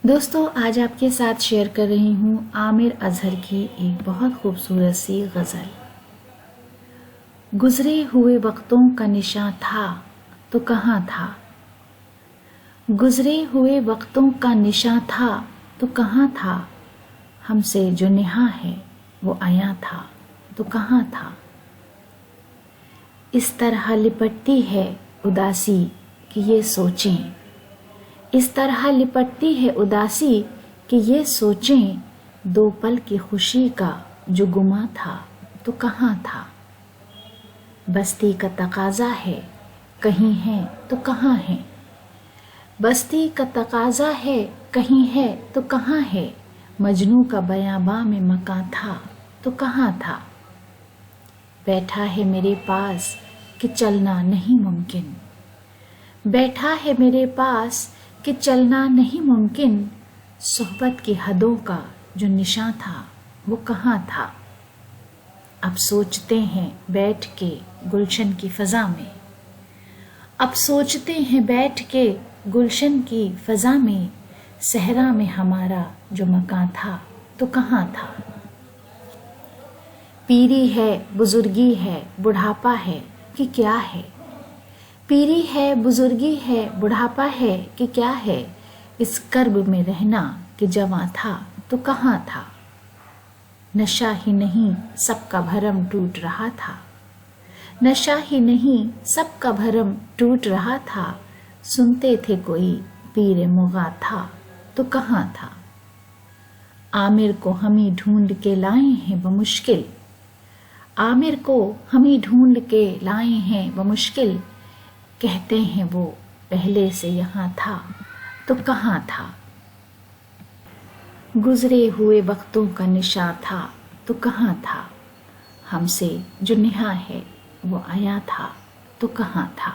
दोस्तों, आज आपके साथ शेयर कर रही हूँ आमिर अजहर की एक बहुत खूबसूरत सी गज़ल। गुज़रे हुए वक्तों का निशान था तो कहाँ था। गुज़रे हुए वक्तों का निशान था तो कहाँ था। हमसे जो नेहा है वो आया था तो कहाँ था। इस तरह लिपटती है उदासी कि ये सोचें, इस तरह लिपटती है उदासी कि ये सोचें, दो पल की खुशी का जो गुमा था तो कहाँ था। बस्ती का तकाजा है कहीं है तो कहाँ है। बस्ती का तकाजा है कहीं है तो कहाँ है। मजनू का बयाबा में मकां था तो कहाँ था। बैठा है मेरे पास कि चलना नहीं मुमकिन, बैठा है मेरे पास कि चलना नहीं मुमकिन। सोहबत की हदों का जो निशान था वो कहाँ था। अब सोचते हैं बैठ के गुलशन की फ़ज़ा में, अब सोचते हैं बैठ के गुलशन की फ़ज़ा में। सहरा में हमारा जो मकान था तो कहाँ था। पीरी है बुजुर्गी है बुढ़ापा है कि क्या है। पीरी है बुजुर्गी है बुढ़ापा है कि क्या है। इस कर्ब में रहना कि जवां था तो कहाँ था। नशा ही नहीं सबका भरम टूट रहा था, नशा ही नहीं सबका भरम टूट रहा था। सुनते थे कोई पीर मुगा था तो कहाँ था। आमिर को हम ही ढूंढ के लाए हैं बमुश्किल, आमिर को हम ही ढूंढ के लाए हैं बमुश्किल। कहते हैं वो पहले से यहाँ था तो कहाँ था। गुज़रे हुए वक्तों का निशान था तो कहाँ था। हमसे जो नेहा है वो आया था तो कहाँ था।